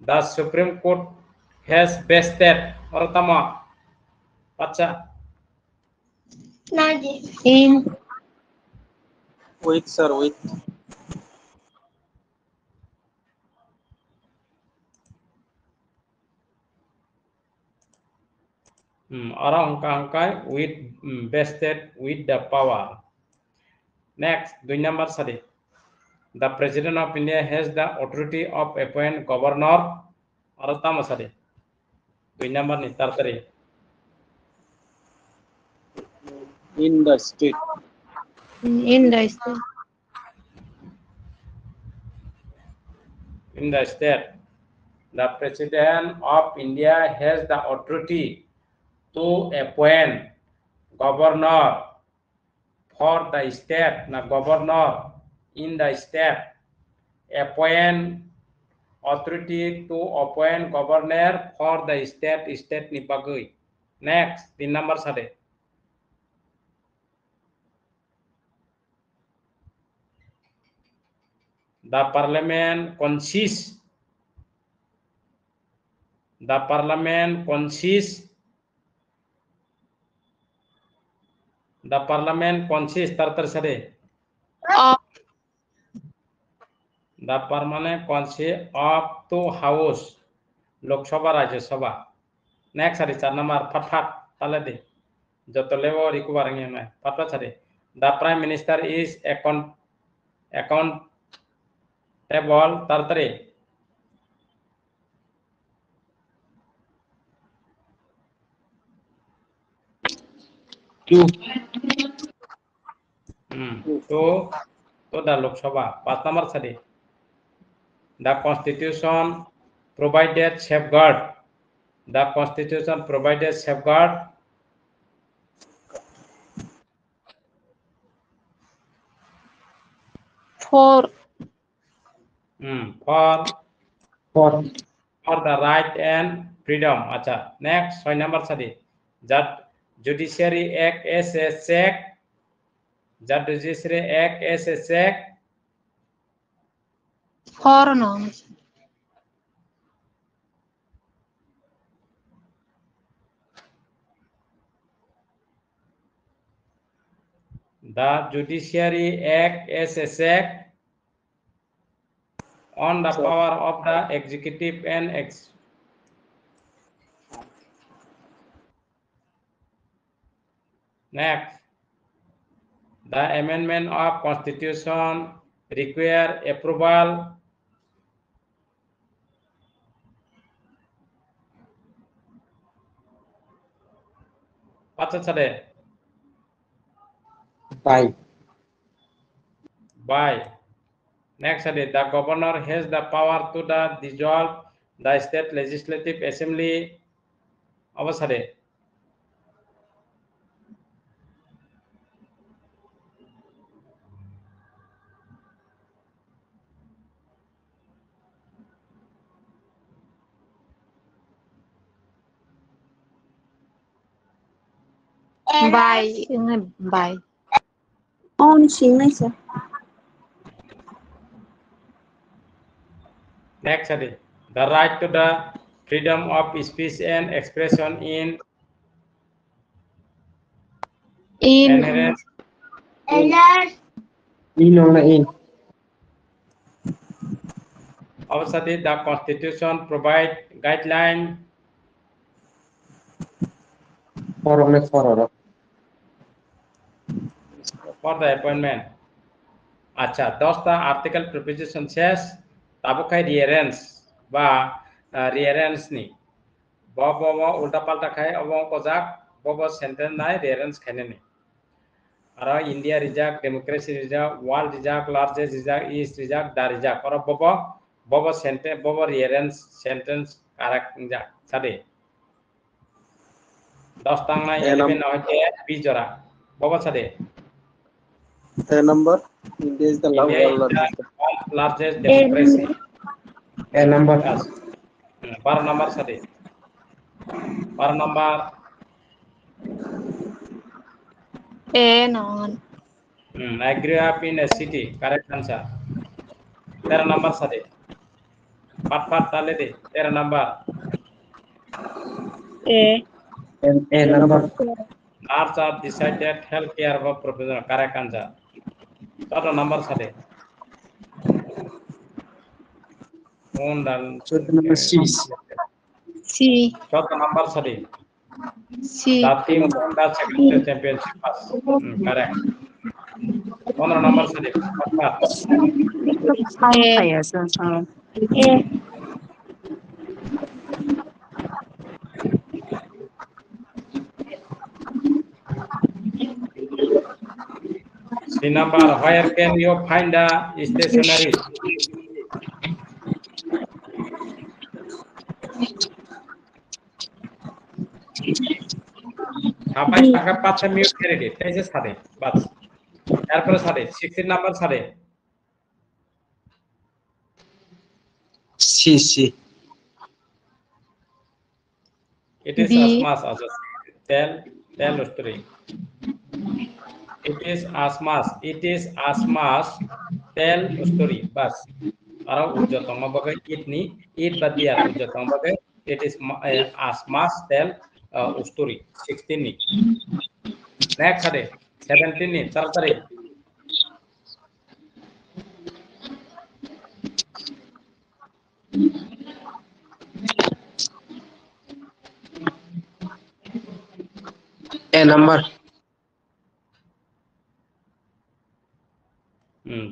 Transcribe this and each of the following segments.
The Supreme Court has vested Oratama. Pacha. In. With, sir, with. Orang angkai with vested with the power. Next, 2 number sadi. The President of India has the authority of appoint governor. Oratama sadi. 2 number ni tartari. In the state. In the state. In the state, the President of India has the authority to appoint governor for the state. Na governor in the state appoint authority to appoint governor for the state ni bagui. Next, 3 number sade. The parliament consists tartar sade. Of. The permanent consists of 2 house. Lok Sabha, Rajya Sabha. Next sade 4 number fatfat talade. Joto level recovery na fatfat sade. The prime minister is accountable tartare. To the Lok Sabha. 5 number sade. The Constitution provided safeguard. The Constitution provided safeguard. For. For the right and freedom. Acha. Next, 6 number sadi. That judiciary act as a check. That judiciary act as a check. For no. The judiciary act as a check on the power of the executive and Next, the amendment of Constitution require approval by. Next, the governor has the power to dissolve the state legislative assembly. Avasade. By. On xính này sir. Next, the right to the freedom of speech and expression in inherent. Avasade, the Constitution provide guideline for the appointment. Acha, thus the article preposition says tabukai rearrange ba rearrange ni. Bobo ulta palta khai obong kozak bobo sentence nai rearrange khane ni. Ara India reject, democracy reject, world reject, largest reject, east reject, da reject. Ara bobo sentence bobo rearrange sentence karak reject. Sade. Thus tang nai 11 na hoite bijora. Bobo sade. A number. India is the largest democracy. A number. Yes. Bar number sade. Bar number. A non. I grew up in a city. Correct answer. 13 number sade. Pat tale de 13 number. A. A number. Nurse are decided healthcare of professional. Correct answer. Total number sade. Moon dan. So the number C. C. Total number sade. C. The team won the second championship. Correct. 15 number sade. Pat. A. A. C number. Where can you find the stationery? Sampai tangkap 4 mute করে দে তেজে সাথে বাস এরপরে সাথে 16 number সাথে C. it is B. as much as tell story it is as much tell story বাস আর উজ্জতম ভাবে it ni it বাদ দিয়া উজ্জতম ভাবে it is as much tell story 16 ni next সাথে 17 ni তাড়াতাড়ি A number.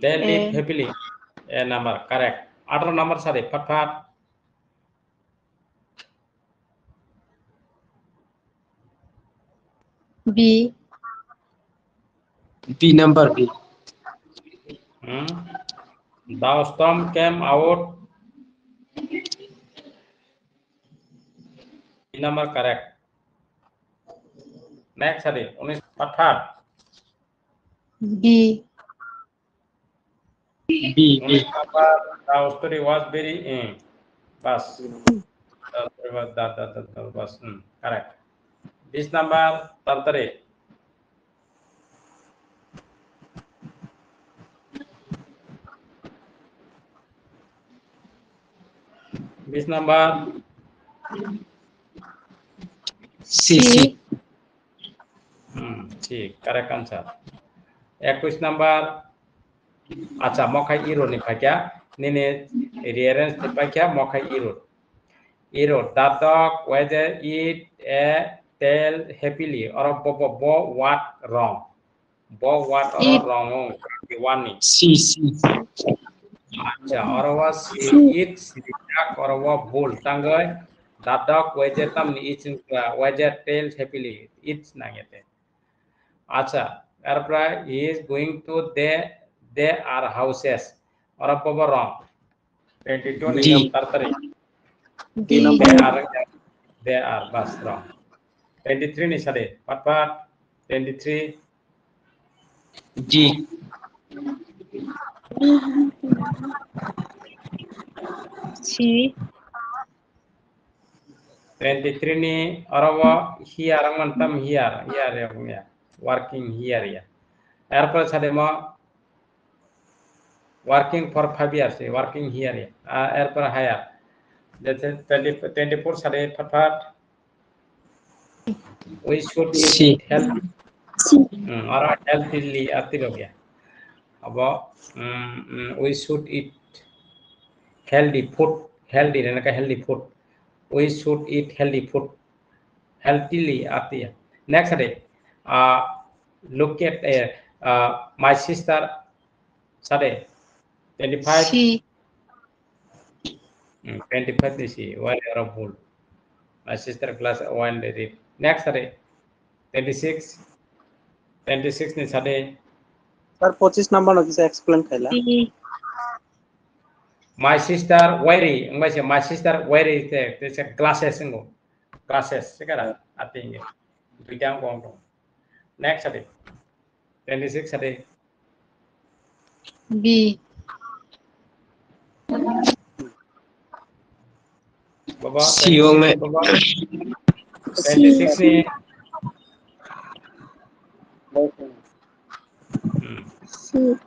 They live A. happily. A number correct. 18 number sare fat. B. B number B. The storm came out. B number correct. Next sare 19 fat. B. B. 19 number the story was very bus. That was correct. This number 33. This number C. ঠিক correct answer 21 number acha mokai iro ni phakya nene rearrange te phakya mokai iro the dog whether eat a tail happily or bo what wrong Eat. wrong one ni C. acha or was eat sidak or wa bol tangai the dog whether tam ni eats whether tail happily eats nangete acha erpra he is going to they are houses or wrong 22 D. ni tartari D. they are bas wrong 23 ni sade pat 23 D. C. 23 ni arawa here mantam here ya working here ya erpor sade ma working for 5 years working here ya erpor higher that's 24 sade pat we should C. eat healthy or healthily ati ho gaya abo we should eat healthy food healthy रहने का healthy food we should eat healthy food healthily ati hai next day look at my sister sade 25 C. 25 is one year of old my sister class 1 read next day 26 ni sade Sir, 25 number no kisa explain kaila. C. my sister my sister wearing the glasses ngo glasses segala ating bidang kong next ade 26 ade B. baba C only. 26 ni C.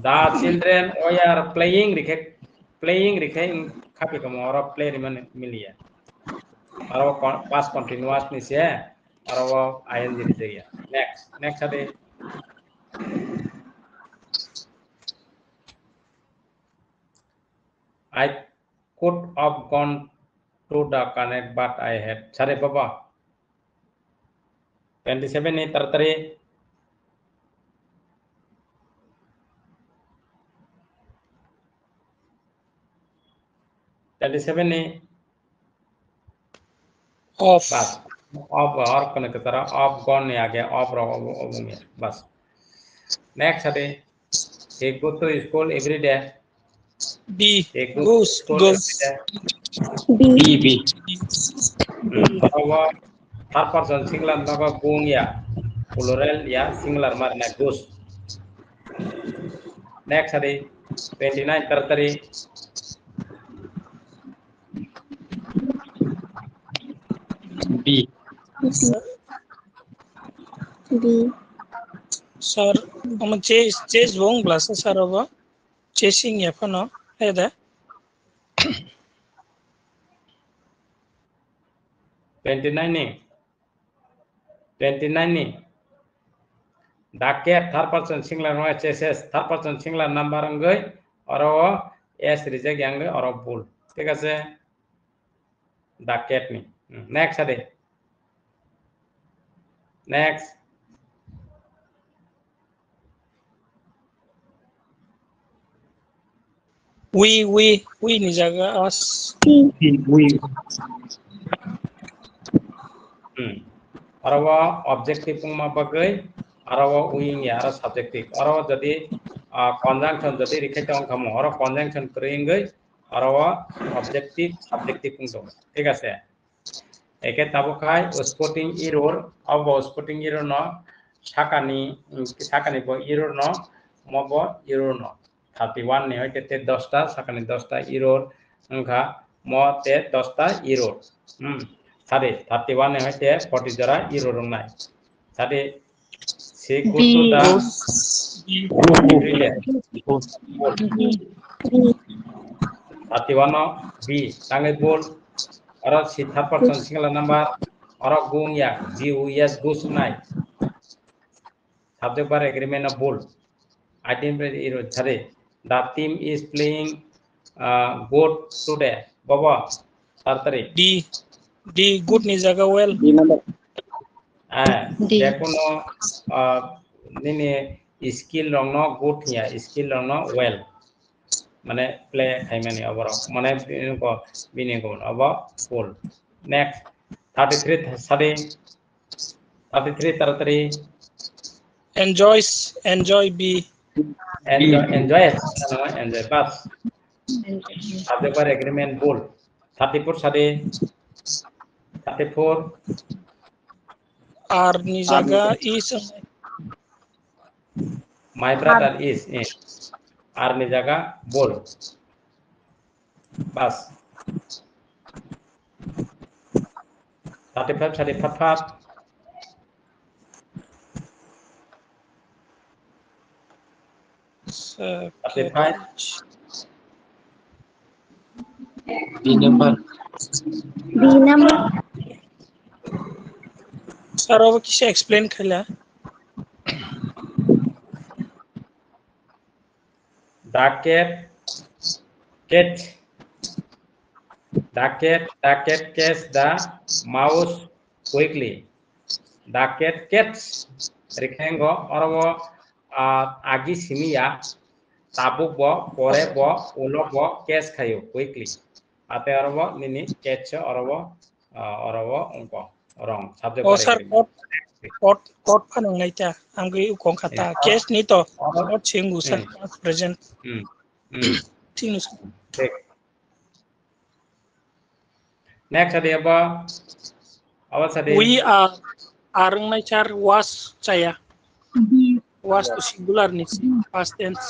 The children were playing rike kapi kamu orang play riman milia. Orang past continuous ni sih, orang ing jadi dia. Next ada. I could have gone to the connect, but I had. Sorry, Papa. 27 ni terteri. ni Off. बस of और कने के तरह of gone ने आ गया of में बस next है एक गो तो स्कूल एवरी डे B. एक Goes. B. bahwa third person singular naga gung ya plural ya singular marna goes next hari 29 terteri B. Sir, chase wrong plus sir over chasing ya no ada 29 ni daket third person singular no chases third person singular number ngai oro s reject yang ngai oro bull ঠিক আছে daket ni next ade next we ni jaga us We. arawa objective pungma bagai arawa wing ya ara subjective arawa jadi conjunction jadi rikhaitong kamu ara conjunction kringai arawa objective subjective pungto ঠিক আছে একে তাবখাই spotting error of spotting error ন সাকানি ব error ন mob error ন 31 নি হইতে 10টা সাকানি 10টা এরর সংখ্যা ম তে 10টা এরর সাদে 31 নি হইতে 40 জরা এরর নাই সাদে সে go to the Tatiwano B tangai bol ora si third person singular number ora gung ya GUS goes nai subject bar agreement of bol item iro thare the team is playing good today baba tartare D good ni jaga well B number. যেকোনো নিনে skill রং ন good হিয়া skill রং ন well মানে play খাইমানি অবর মানে বিনি কোন of full next 33 সাদে 33 তাড়াতাড়ি enjoy B enjoy বাস সাদে পর agreement ball 34 Sade 34 R ni jaga is my brother is in আর নি জায়গা বল বাস 35 সাদে ফাফাত 35 B number. sir over किसे explain khala the cat catch the mouse quickly the cat catch rikhengo orobo agi simia tabuk bo pore bo ulo bo catch khayo quickly ate orobo nini catch orobo ongko wrong subject oh sir pot panang ngai ta anggi ukong khata case ni to pot chingu sir present thing next ade apa awas ade we are arang nai char was saya was to singular ni past tense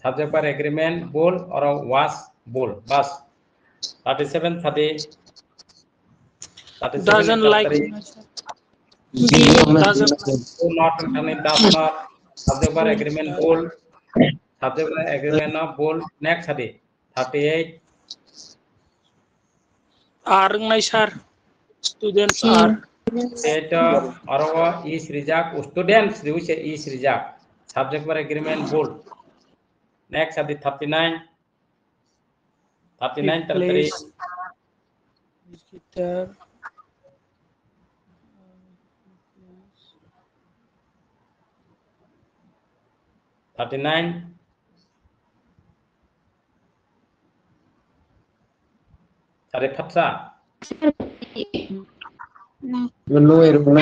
subject par agreement bol or was bol bas 37 thade doesn't like B number. doesn't not does not subject par agreement bol subject agreement of bold next hadi 38 Arngnai sir. Students C. are. Theater Arawa is reject students which is reject subject for agreement bold next hadi 39 33 Replace. Guitar. 39 Tadi Fatsa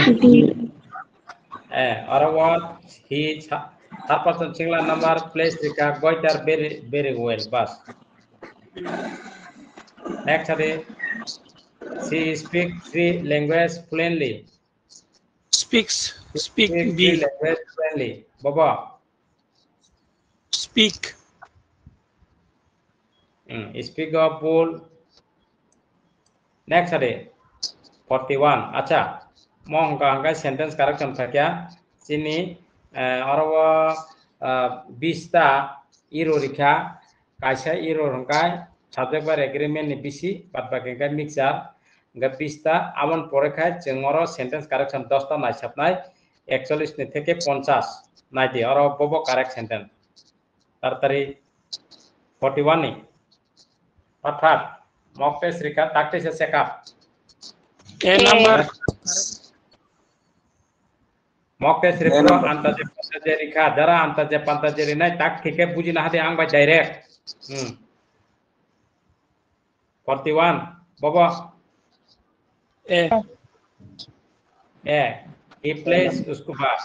B. Arawa he third person singular number place rika goiter very well bas next hadi she speak three language fluently Speak three B. language fluently Baba Speak. speak of bold next hadi 41 acha mong hangka sentence correction fakya sini arawa bista iro rikha kaisa iro hangkai subject bar agreement ni bisi bat bagengkai mixer ga bista amon pore khai jengoro sentence correction 10 ta naisapnai 41 ni theke 50 naidi arawa bobo correct sentence tartari 41 ni pathat mock test rikha tak test sekap A number. mock test repro antaje pantaje rikha jara antaje pantaje rinai tak thike buji na hade ang by direct 41 bobo A. he plays usko ba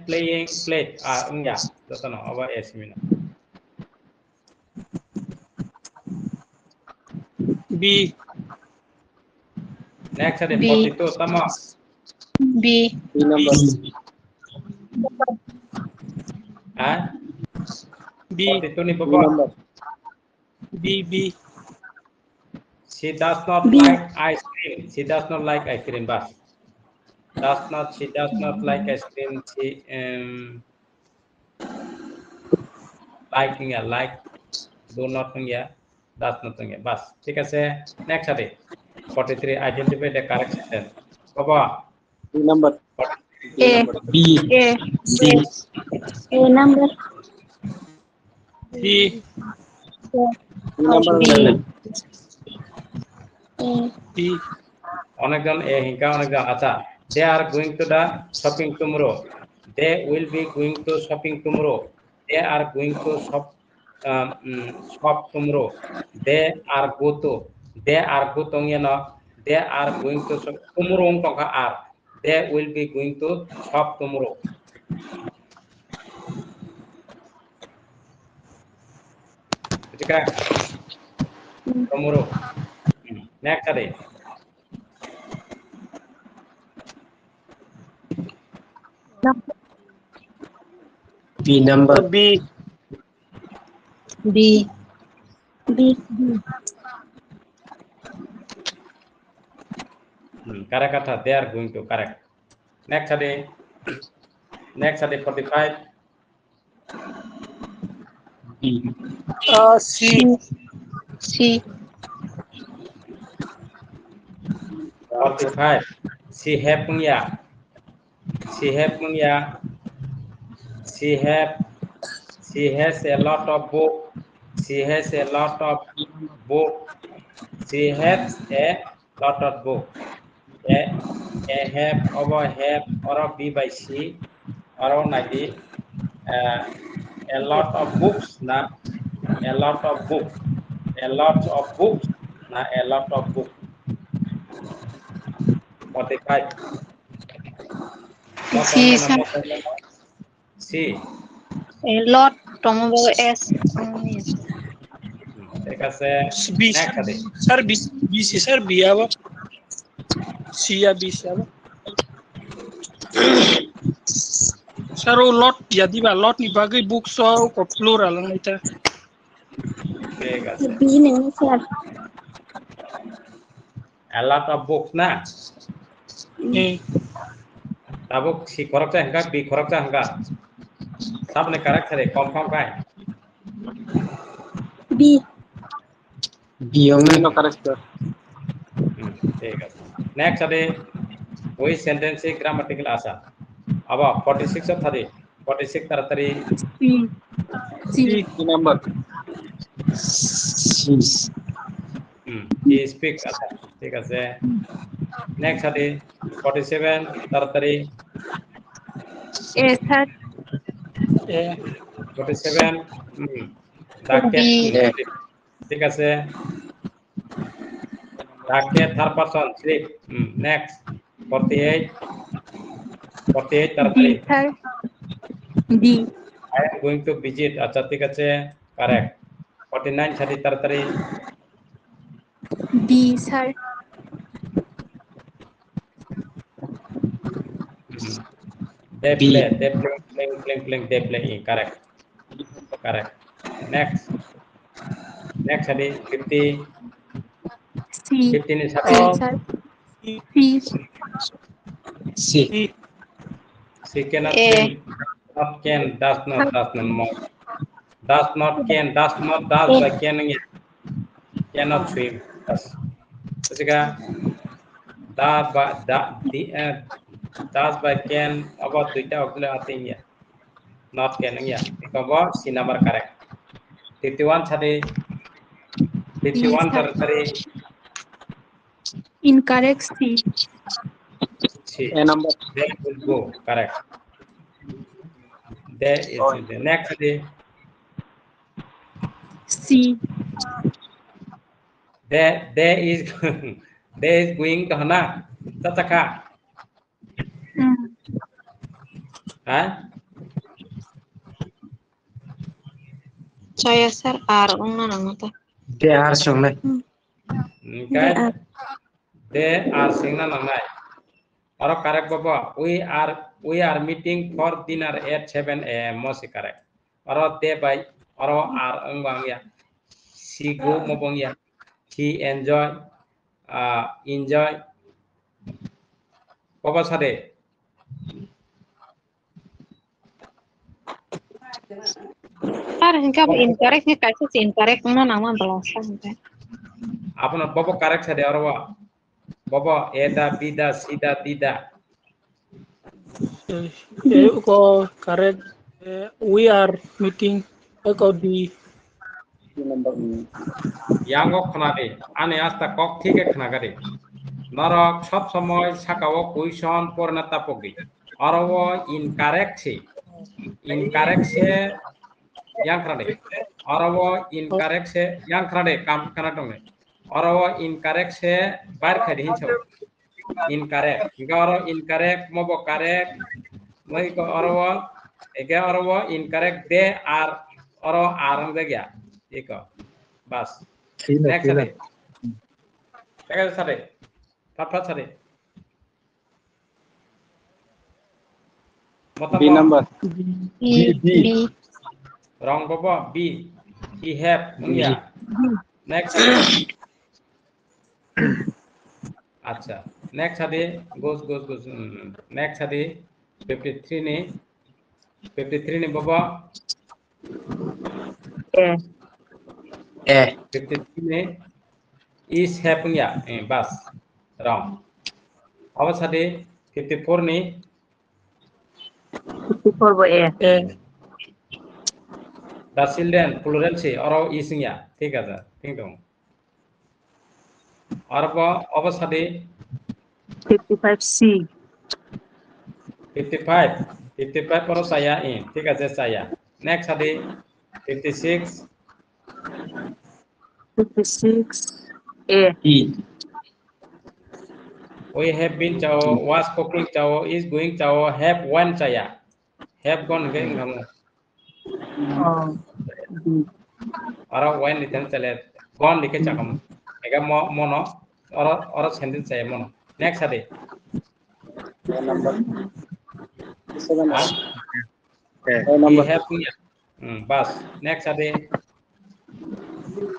playing play ya dotono aba esmina B. next ade B. 42 tama B. B. 42 ni bobo B. she does not B. like ice cream she does not like ice cream bas she does not like ice cream she liking ya like do not ya does not ya bas ঠিক আছে next ade 43 identify the correct sentence baba A. B. A. C. A number. B. B. A. B. অনেকজন হিংকা অনেকজন আচ্ছা they are going to the shopping tomorrow they will be going to shopping tomorrow they are going to shop tomorrow they are go to they are going to shop tomorrow tongka are they will be going to shop tomorrow Jika tomorrow next day B number. B. B. B. correct kata they are going to correct next day 45 B. C. C. 45 she have she has a lot of book she has a lot of book she has a lot of book a have or a b by c or nadi a lot of books na a lot of books na a lot of book 45 C. Sir. C A lot. Tomo S. ঠিক আছে B. next ade Sir B. B. C. Sir B. Aba. C ya B. C. Aba. Sir o lot ya di ba lot ni bagai book so ko plural ang ita. ঠিক আছে B neng sir. a lot of books na Eh. tabuk si korakta hangga b korakta hangga Sabne correct hari confirm kai. B. B only. No correct sir. ठीक है. Next hari वही sentence grammatical asa. Aba 46 of hari 46 taratari C. C. C number. C. he speak asa. ठीक है. Next hari 47 taratari A sir. A 47 the B. cat ঠিক আছে. The cat third person sleep. Next 48 D taratari sir. D. I am going to visit. আচ্ছা ঠিক আছে correct. 49 সাথে তাড়াতাড়ি D sir. they B. play correct. Next সাথে 50 C. 15 এর C সাথে sir. C. C. she cannot A. swim. Not can does not more. Does not can does not does by can cannot swim. Jessica does by can about duita ogule ate ya not can ya ikobo C number correct. 51 সাথে 51 তাড়াতাড়ি Incorrect C. C A number. that will go correct. There is the next day C. there is there is going to hana tataka Saya sir R ungna nangata. They are strong. okay they are singna nangai aro correct baba we are meeting for dinner at 7 a.m. most correct aro they by aro are angbang ya she go mobong ya he enjoy baba sade Sir hingga incorrect ni kaisa incorrect ungna nama belasan kan. আপনার বাবা correct সাথে আর বাবা এটা বিদা সিদা দিদা ko correct. We are meeting ko D C number. ইয়াঙ্গ খনাদে আনে আস্তা cock ঠিক খনাগারে নরক সব সময় সাকাও question পরনাতা পগি অরব incorrect say yang khade arawo incorrect se yang khade kam kana tonge arawo incorrect se bar khade hincho incorrect garo incorrect mobo correct moi ko arawo ege arawo incorrect they are aro arang de gya eko bas next sade tega sade papa sade B number. B. Wrong baba B he have yeah next acha next hade goes next hade 53 ne baba A. 53 ne is happening ya bas wrong awas hade 54 ne 54 bo A. A the children plural se aro ising ya ঠিক আছে ঠিক দম arba awas hade 55 C. 55 paro saya ঠিক আছে saya next hade 56 A. E. we have been chao was cooking chao is going chao have one saya have gone going kamu aro when liten chale gone like chakam ega mono oro sentence saya mono next hade A number. Seven. A we number. have bas next hade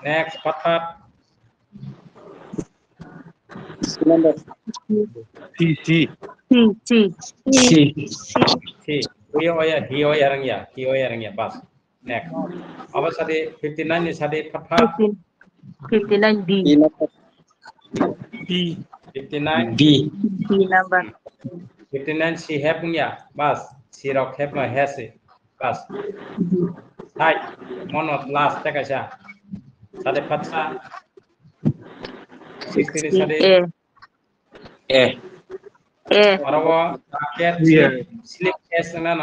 next pat C number. C. C. C. C He oya bas. Next. Apa sadi 59 ni sadi fatfa 59 B. B number. B. 59 B. B number. 59 si have punya bas si rock have ma has bas. Hai monot last ta kaisa. Sadi fatfa 60 ni sadi A. A. A. Arawa paket slip S na